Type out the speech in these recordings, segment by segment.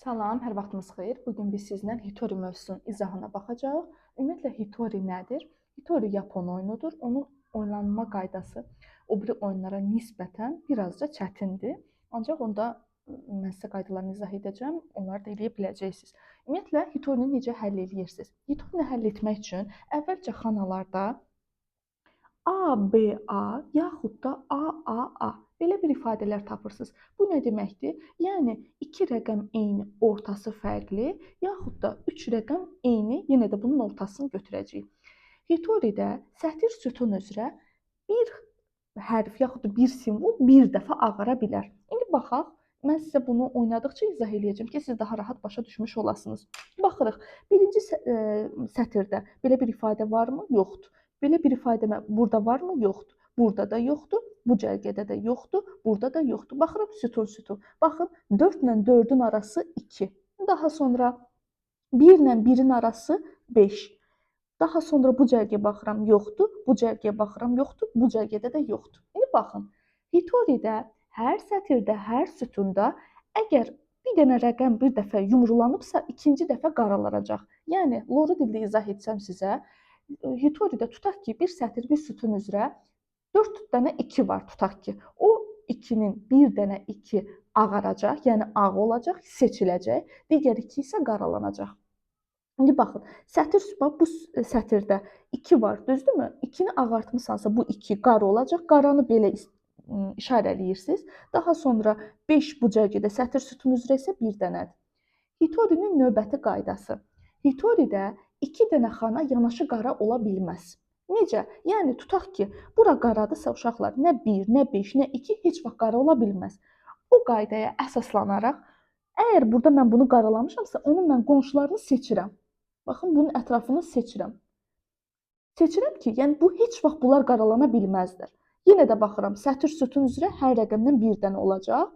Salam, hər vaxtınız xeyir. Bugün biz sizlə Hitori mövzusunun izahına baxacağıq. Ümumiyyətlə Hitori nədir? Hitori Yapon oyunudur. Onun oynanma qaydası o biri oyunlara nisbətən birazca çətindir. Ancaq onda mən sizə qaydalarını izah edəcəm. Onları da eləyə biləcəksiniz. Ümumiyyətlə Hitorini necə həll edirsiniz? Hitorini həll etmək üçün əvvəlcə xanalarda A, B, A yaxud da A, A, A belə bir ifadələr tapırsınız. Bu nə deməkdir? Yəni 2 rəqəm eyni, ortası fərqli, yaxud da 3 rəqəm eyni, yenə də bunun ortasını götürəcəyik. Hitoridə sətir sütun üzrə bir hərf yaxud da bir simvol bir dəfə ağara bilər. İndi baxaq. Mən sizə bunu oynadıqca izah eləyəcəm ki, siz daha rahat başa düşmüş olasınız. Baxırıq. Birinci sətirdə belə bir ifadə varmı? Yoxdur. Belə bir ifadə burada varmı? Yoxdur. Burada da yoxdur. Bu cərgədə də yoxdur. Burada da yoxdur. Baxırıq sütun. Baxın 4 ilə 4-ün arası 2. Daha sonra 1 ilə 1-in arası 5. Daha sonra bu cərgəyə baxıram, yoxdur. Bu cərgəyə baxıram, yoxdur. Bu cərgədə də yoxdur. İndi baxın. Hitoridə hər sətirdə, hər sütunda əgər bir dənə rəqəm bir dəfə yumrulanıbsa, ikinci dəfə qaralanacaq. Yəni loru dildə izah etsəm sizə, Hitoridə tutaq ki, bir sətir, bir sütun üzrə 4 dənə 2 var tutaq ki. O 2-nin bir dənə 2 ağaracaq, yəni ağ olacaq, seçiləcək. Digər 2 isə qaralanacaq. İndi baxın, bu sətirdə 2 var, düzdürmü? 2-ni ağartmısansa bu 2 qara olacaq. Qaranı belə işarələyirsiniz. Daha sonra 5 bu cərgədə sətir sütun üzrə isə bir dənədir. Hitorinin növbəti qaydası. Hitoridə 2 dənə xana yanaşı qara ola bilməz. Necə? Yəni tutaq ki, bura qaradırsa uşaqlar, nə 1, nə 5, nə 2 heç vaxt qara ola bilməz. O qaydaya əsaslanaraq, əgər burada mən bunu qaralamışamsa, onun mən qonşularını seçirəm. Baxın, bunun ətrafını seçirəm. Seçirəm ki, yəni bu heç vaxt bunlar qaralana bilməzdir. Yenə də baxıram, sətir sütun üzrə hər rəqəmdən bir dənə olacaq.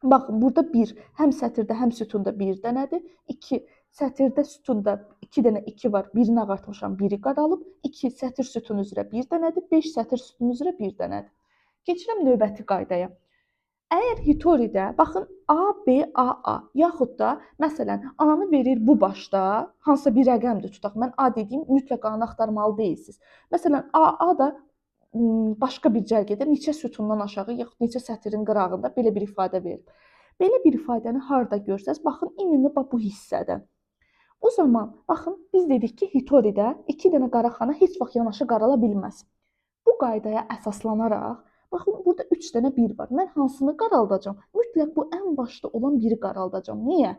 Baxın, burada 1 həm sətirdə, həm sütunda bir dənədir. 2 sətirdə, sütunda 2 dənə 2 var. Birini ağartmışam, biri qaralıb. 2 sətir sütun üzrə bir dənədir. 5 sətir sütun üzrə bir dənədir. Keçirəm növbəti qaydaya. Əgər Hitoridə, baxın, A, B, A, A, yaxud da, məsələn, A-nı verir bu başda, hansısa bir rəqəmdir tutaq. Mən A dediyim mütləq A-nı axtarmalı deyilsiniz. Məsələn, A da başqa bir cərgədə neçə sütundan aşağı, yaxud neçə sətirin qırağında belə bir ifadə verir. Belə bir ifadəni harda görsəz, baxın, imенно bu hissədə. O zaman, baxın, biz dedik ki, Hitoridə 2 dənə qara xana heç vaxt yanaşı qarala bilməz. Bu qaydaya əsaslanaraq, baxın, burada 3 dənə 1 var. Mən hansını qaraldacam? Mütləq bu ən başda olan biri qaraldacam. Niyə?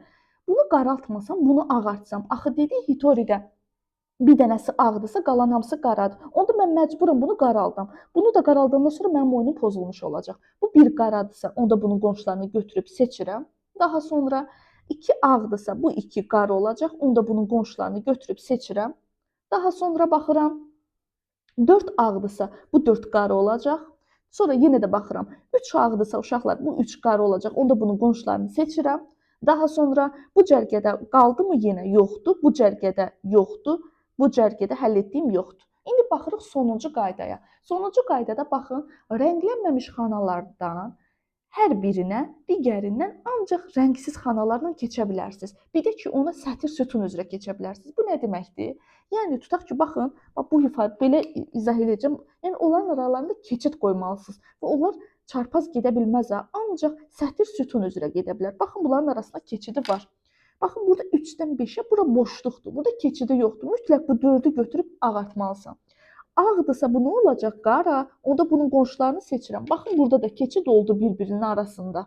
Bunu qaraltmasam, bunu ağartsam. Axı dedik Hitoridə bir dənəsi ağdırsa, qalan hamısı qaradır. Onda mən məcburam bunu qaraldam. Bunu da qaraldandan sonra mənim oyunum pozulmuş olacaq. Bu bir qaradırsa, onda bunun qonşularını götürüb seçirəm. Daha sonra 2 ağdırsa, bu 2 qara olacaq. Onda bunun qonşularını götürüb seçirəm. Daha sonra baxıram. 4 ağdırsa, bu 4 qara olacaq. Sonra yenə də baxıram. 3 ağdırsa uşaqlar, bu 3 qara olacaq. Onda bunun qonşularını seçirəm. Daha sonra bu cərgədə qaldımı yenə? Yoxdur. Bu cərgədə yoxdur. Bu cərgədə həll etdiyim yoxdur. İndi baxırıq sonuncu qaydaya. Sonuncu qaydada baxın, rənglənməmiş xanalardan hər birinə digərindən ancaq rəngsiz xanalarla keçə bilərsiniz. Bir də ki, ona sətir sütun üzrə keçə bilərsiniz. Bu nə deməkdir? Yəni tutaq ki, baxın, bu ifadə belə izah edəcəm. Yəni onların aralarında keçid qoymalısınız və onlar çarpaz gedə bilməz, ancaq sətir sütun üzrə gedə bilər. Baxın, bunların arasında keçidi var. Baxın, burada 3-dən 5-ə bura boşluqdur. Burada keçidi yoxdur. Mütləq bu 4-ü götürüb ağartmalısan. Ağdırsa bu nə olacaq? Qara. Onda bunun qonşularını seçirəm. Baxın, burada da keçid oldu bir-birinin arasında.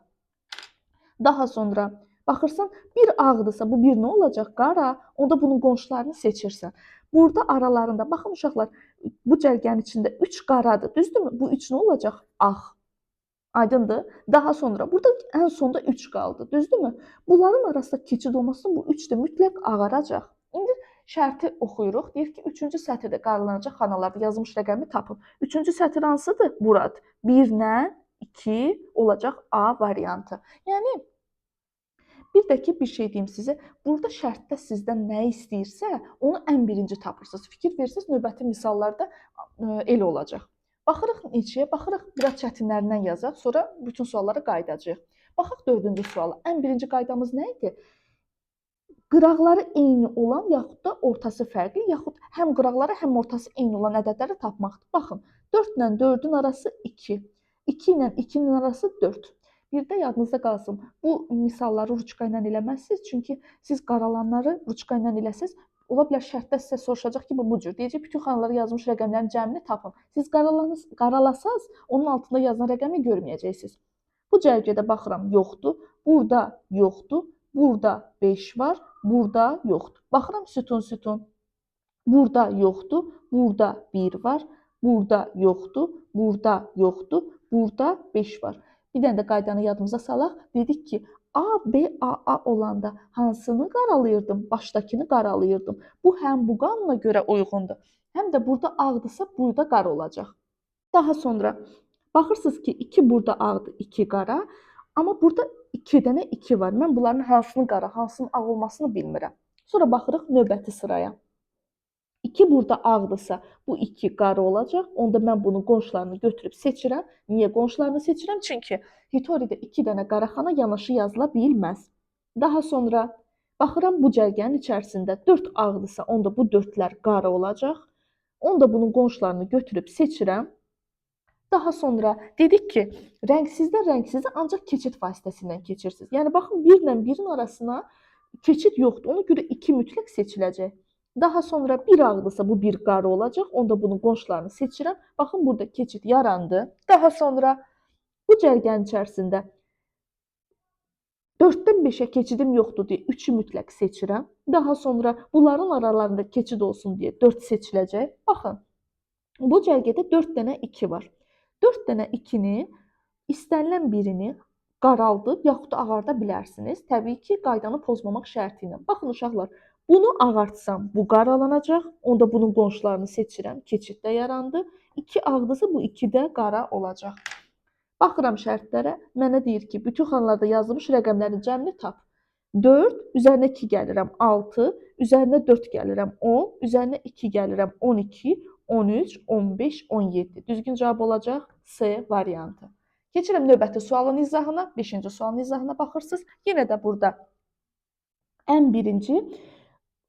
Daha sonra baxırsan, bir ağdırsa bu bir nə olacaq? Qara. Onda bunun qonşularını seçirsən. Burada aralarında, baxın uşaqlar, bu cərgənin içində 3 qaradır, düzdürmü? Bu 3 nə olacaq? Ağ. Aydındır? Daha sonra burada ən sonda 3 qaldı, düzdürmü? Bunların arasında keçid olmasın, bu 3 də mütləq ağaracaq. İndi şərti oxuyuruq. Deyir ki, 3-cü sətirdə qaralanacaq xanalarda yazılmış rəqəmi tapın. 3-cü sətir hansıdır? Buradır. 1 ilə 2 olacaq A variantı. Yəni bir də ki, bir şey deyim sizə. Burada şərtdə sizdən nə istəyirsə, onu ən birinci tapırsınız. Fikir verirsiniz, növbəti misallarda elə olacaq. Baxırıq neçəyə, baxırıq biraz çətinlərindən yazaq, sonra bütün suallara qayıdacağıq. Baxaq 4-cü suala. Ən birinci qaydamız nə idi? Qıraqları eyni olan yaxud da ortası fərqli, yaxud həm qıraqları, həm ortası eyni olan ədədləri tapmaqdır. Baxın, 4 ilə 4-ün arası 2, 2 ilə 2-nin arası 4. Bir də yadınızda qalsın, bu misalları ruçka ilə eləməzsiniz, çünki siz qaralanları ruçka ilə eləsəz, ola bilər şərtdə sizə soruşacaq ki, bu cür. Deyəcək, bütün xanalara yazılmış rəqəmlərin cəmini tapın. Siz qaralasaz, onun altında yazılan rəqəmi görməyəcəksiniz. Bu cərgədə baxıram, yoxdur. Burada yoxdur. Burada 5 var. Burada yoxdur. Baxıram sütun. Burada yoxdur. Burada 1 var. Burada yoxdur. Burada yoxdur. Burada 5 var. Bir dənə də qaydanı yadımıza salaq. Dedik ki, A, B, A olanda hansını qaralayırdım? Başdakını qaralayırdım. Bu həm bu qanuna görə uyğundur. Həm də burada ağdırsa, burada qara olacaq. Daha sonra baxırsınız ki, 2 burada ağdır, 2 qara. Amma burada 2 dənə 2 var. Mən bunların hansının qara, hansının ağ olmasını bilmirəm. Sonra baxırıq növbəti sıraya. 2 burada ağdırsa, bu 2 qara olacaq. Onda mən bunun qonşularını götürüb seçirəm. Niyə qonşularını seçirəm? Çünki Hitoridə 2 dənə qaraxana yanaşı yazıla bilməz. Daha sonra baxıram bu cərgənin içərisində 4 ağdırsa, onda bu 4-lər qara olacaq. Onda bunun qonşularını götürüb seçirəm. Daha sonra dedik ki, rəngsizdə ancaq keçid vasitəsilə keçirsiniz. Yəni baxın, 1 ilə 1-in arasına keçid yoxdur. Ona görə 2 mütləq seçiləcək. Daha sonra 1 ağdırsa, bu 1 qara olacaq. Onda bunun qonşularını seçirəm. Baxın, burada keçid yarandı. Daha sonra bu cərgənin içərisində 4-dən 5-ə keçidim yoxdur deyə 3-ü mütləq seçirəm. Daha sonra bunların aralarında keçid olsun deyə 4 seçiləcək. Baxın, bu cərgədə 4 dənə 2 var. 4 dənə 2-ni istənilən birini qaraldıb yaxud da ağarda bilərsiniz. Təbii ki, qaydanı pozmamaq şərti ilə. Baxın uşaqlar, bunu ağartsam bu qaralanacaq. Onda bunun qonşularını seçirəm. Keçid də yarandı. 2 ağdırsa bu 2 də qara olacaq. Baxıram şərtlərə. Mənə deyir ki, bütün xanalarda yazılmış rəqəmlərin cəmini tap. 4, üzərinə 2 gəlirəm 6, üzərinə 4 gəlirəm 10, üzərinə 2 gəlirəm 12, 13, 15, 17. Düzgün cavab olacaq C variantı. Keçirəm növbəti sualın izahına. 5-ci sualın izahına baxırsınız. Yenə də burada ən birinci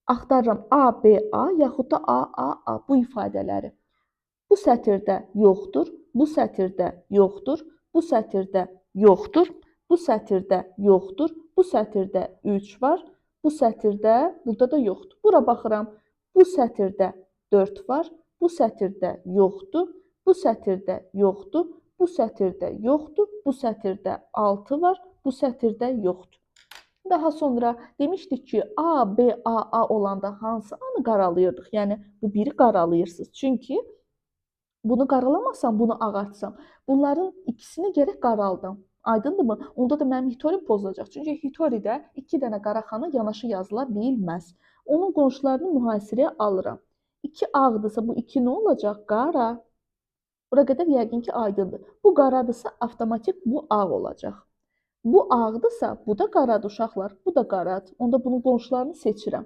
axtarıram A, B, A yaxud da A, bu ifadələri. Bu sətirdə yoxdur, bu sətirdə yoxdur, bu sətirdə yoxdur, bu sətirdə yoxdur, bu sətirdə 3 var, bu sətirdə burada da yoxdur. Bura baxıram, bu sətirdə 4 var, bu sətirdə yoxdur, bu sətirdə yoxdur, bu sətirdə yoxdur, bu sətirdə 6 var, bu sətirdə yoxdur. Daha sonra demişdik ki, A, B, A olanda hansı anı qaralayırdıq? Yəni, bu biri qaralayırsınız. Çünki bunu qaralamasam, bunu ağartsam, bunların ikisini gərək qaraldım. Aydındırmı? Onda da mənim hitorim pozulacaq. Çünki hitoridə 2 dənə qaraxana yanaşı yazıla bilməz. Onun qonşularını mühasirəyə alıram. 2 ağdırsa, bu 2 nə olacaq? Qara. Bura qədər yəqin ki, aydındır. Bu qaradırsa, avtomatik bu ağ olacaq. Bu ağdırsa, bu da qaradır uşaqlar. Bu da qaradır. Onda bunun qonşularını seçirəm.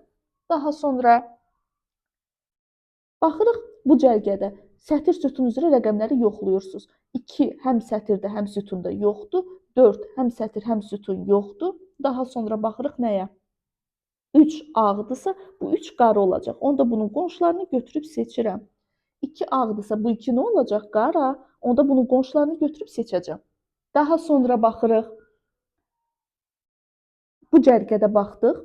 Daha sonra baxırıq bu cərgədə. Sətir sütun üzrə rəqəmləri yoxluyursunuz. 2 həm sətirdə, həm sütunda yoxdur. 4 həm sətir, həm sütun yoxdur. Daha sonra baxırıq nəyə? 3 ağdırsa, bu 3 qara olacaq. Onda bunun qonşularını götürüb seçirəm. 2 ağdırsa, bu 2 nə olacaq? Qara. Onda bunun qonşularını götürüb seçəcəm. Daha sonra baxırıq. Bu cərgədə baxdıq.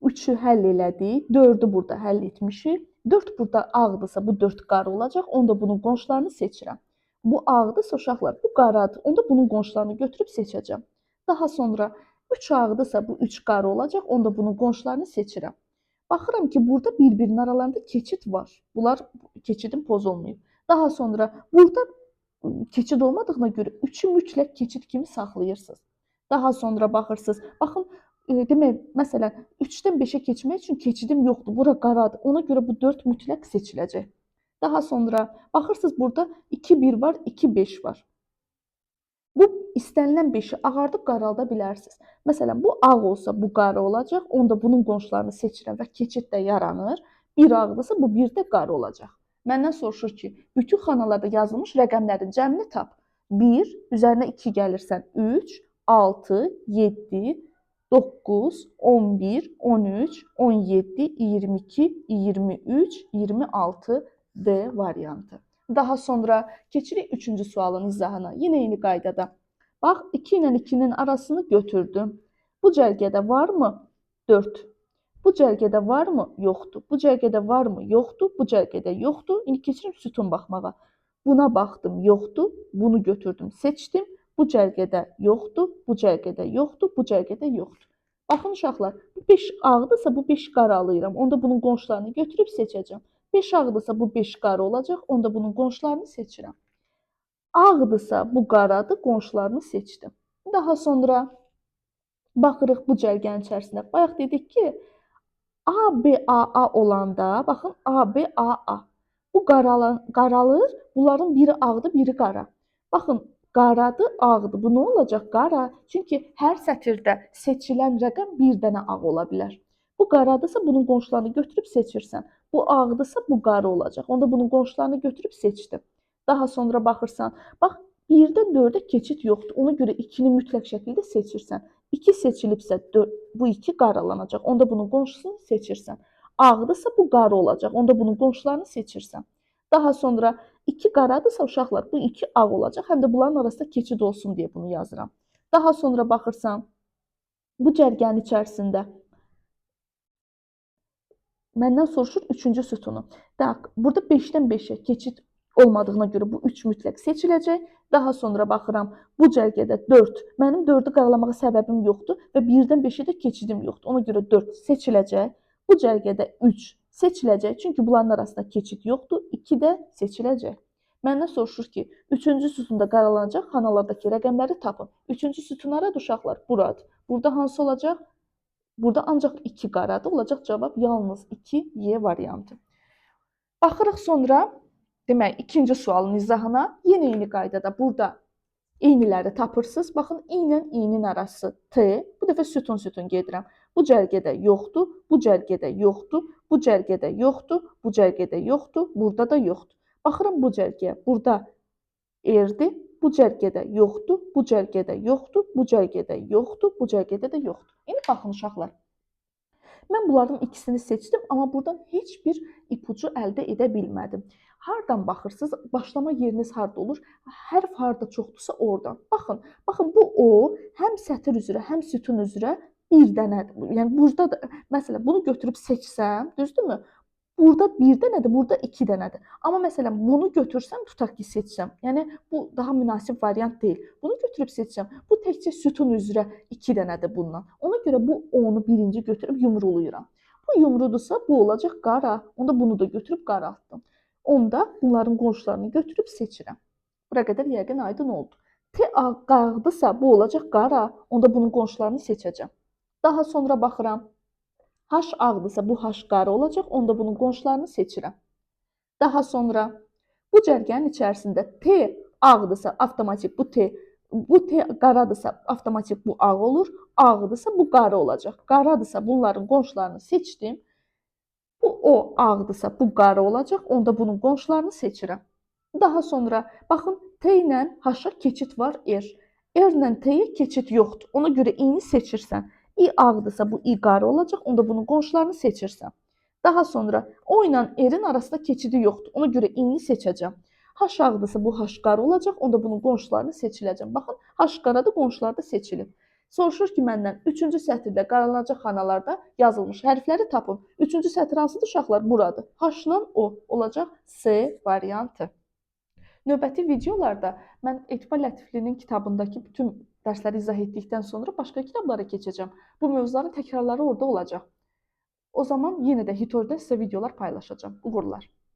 3-ü həll elədik. 4-ü burada həll etmişik. 4 burada ağdırsa, bu 4 qara olacaq. Onda bunun qonşularını seçirəm. Bu ağdırsa uşaqlar, bu qaradır. Onda bunun qonşularını götürüb seçəcəm. Daha sonra 3 ağdırsa, bu 3 qara olacaq. Onda bunun qonşularını seçirəm. Baxıram ki, burada bir-birinin aralarında keçid var. Bunlar keçidin pozulmayıb. Daha sonra burada keçid olmadığına görə 3-ü mütləq keçid kimi saxlayırsınız. Daha sonra baxırsınız. Baxın, demək, məsələn, 3-dən 5-ə keçmək üçün keçidim yoxdur. Bura qaradır. Ona görə bu 4 mütləq seçiləcək. Daha sonra baxırsınız, burada 2-1 var, 2-5 var. Bu istənilən 5-i ağardıb qaralda bilərsiniz. Məsələn, bu ağ olsa bu qara olacaq. Onda bunun qonşularını seçirəm və keçid də yaranır. 1 ağdırsa, bu 1 də qara olacaq. Məndən soruşur ki, bütün xanalarda yazılmış rəqəmlərin cəmini tap. 1, üzərinə 2 gəlirsən 3, 6, 7, 9, 11, 13, 17, 22, 23, 26 D variantı. Daha sonra keçirik 3-cü sualın izahına. Yenə eyni qaydada. Bax, 2 ilə 2-nin arasını götürdüm. Bu cərgədə varmı? 4. Bu cərgədə varmı? Yoxdur. Bu cərgədə varmı? Yoxdur. Bu cərgədə yoxdur. İndi keçirim sütun baxmağa. Buna baxdım, yoxdur. Bunu götürdüm, seçdim. Bu cərgədə yoxdur. Bu cərgədə yoxdur. Bu cərgədə yoxdur. Baxın uşaqlar, bu 5 ağdırsa bu 5 qaralayıram. Onda bunun qonşularını götürüb seçəcəm. 5 ağdırsa bu 5 qara olacaq. Onda bunun qonşularını seçirəm. Ağdırsa bu qaradır, qonşularını seçdim. Daha sonra baxırıq bu cərgənin içərisində. Bayaq dedik ki, ABAA olanda, baxın ABAA. Bu qaralır, bunların biri ağdır, biri qara. Baxın, qaradır, ağdır. Bu nə olacaq? Qara. Çünki hər sətirdə seçilən rəqəm bir dənə ağ ola bilər. Bu qaradırsa bunun qonşularını götürüb seçirsən. Bu ağdırsa bu qara olacaq. Onda bunun qonşularını götürüb seçdim. Daha sonra baxırsan, bax 1-dən 4-ə keçid yoxdur. Ona görə 2-ni mütləq şəkildə seçirsən. 2 seçilibsə bu 2 qaralanacaq. Onda bunun qonşusunu seçirsən. Ağdırsa bu qara olacaq. Onda bunun qonşularını seçirsən. Daha sonra 2 qaradırsa uşaqlar bu 2 ağ olacaq. Həm də bunların arasında keçid olsun deyə bunu yazıram. Daha sonra baxırsan bu cərgənin içərisində məndən soruşur 3-cü sütunu. Burada 5-dən 5-ə keçid olmadığına görə bu 3 mütləq seçiləcək. Daha sonra baxıram, bu cərgədə 4. Mənim 4-ü qaralamağa səbəbim yoxdur və 1-dən 5-ə də keçidim yoxdur. Ona görə 4 seçiləcək. Bu cərgədə 3 seçiləcək. Çünki bunların arasında keçid yoxdur. 2 də seçiləcək. Məndən soruşur ki, 3-cü sütunda qaralanacaq xanalardakı rəqəmləri tapın. 3-cü sütun haradır uşaqlar? Buradır. Burada hansı olacaq? Burada ancaq 2 qaradır. Olacaq cavab yalnız 2Y variantı. Baxırıq sonra demək, 2-ci sualın izahına. Yenə eyni qaydada burada eyniləri tapırsınız. Baxın, i ilə i-nin arası T. Bu dəfə sütun gedirəm. Bu cərgədə yoxdur, bu cərgədə yoxdur, bu cərgədə yoxdur, bu cərgədə yoxdur, burada da yoxdur. Baxıram bu cərgəyə, burada R-dir, bu cərgədə yoxdur, bu cərgədə yoxdur, bu cərgədə yoxdur, bu cərgədə də yoxdur. İndi baxın uşaqlar. Mən bunların ikisini seçdim, amma buradan heç bir ipucu əldə edə bilmədim. Hardan baxırsınız, başlama yeriniz harda olur? Hərf harda çoxdursa oradan. Baxın bu O həm sətir üzrə, həm sütun üzrə bir dənədir. Yəni burada da məsələn bunu götürüb seçsəm, düzdürmü? Burada bir dənədir, burada 2 dənədir. Amma məsələn bunu götürsəm, tutaq ki, seçsəm. Yəni bu daha münasib variant deyil. Bunu götürüb seçsəm, bu təkcə sütun üzrə 2 dənədir bundan. Ona görə bu onu birinci götürüb yumrulayıram. Bu yumrudursa bu olacaq qara. Onda bunu da götürüb qaraltdım. Onda bunların qonşularını götürüb seçirəm. Bura qədər yəqin aydın oldu. T ağdırsa bu olacaq qara. Onda bunun qonşularını seçəcəm. Daha sonra baxıram. H ağdırsa bu H qara olacaq. Onda bunun qonşularını seçirəm. Daha sonra bu cərgənin içərisində T ağdırsa avtomatik bu T qaradırsa avtomatik bu ağ olur. Ağdırsa bu qara olacaq. Qaradırsa bunların qonşularını seçdim. Bu O ağdırsa bu qara olacaq. Onda bunun qonşularını seçirəm. Daha sonra baxın T ilə H-a keçid var R. R ilə T-yə keçid yoxdur. Ona görə i-ni seçirsən. İ ağdırsa bu i qara olacaq. Onda bunun qonşularını seçirsən. Daha sonra O ilə R-in arasında keçidi yoxdur. Ona görə i-ni seçəcəm. H ağdırsa bu H qara olacaq. Onda bunun qonşularını seçiləcəm. Baxın, H qaradır, qonşuları da seçilib. Soruşur ki, məndən 3-cü sətirdə qaralanacaq xanalarda yazılmış hərfləri tapın. 3-cü sətir hansıdır uşaqlar? Buradır. H-la O olacaq C variantı. Növbəti videolarda mən Etibar Lətiflinin kitabındakı bütün dərsləri izah etdikdən sonra başqa kitablara keçəcəm. Bu mövzuların təkrarları orada olacaq. O zaman yenə də Hitor'da sizə videolar paylaşacağam. Uğurlar.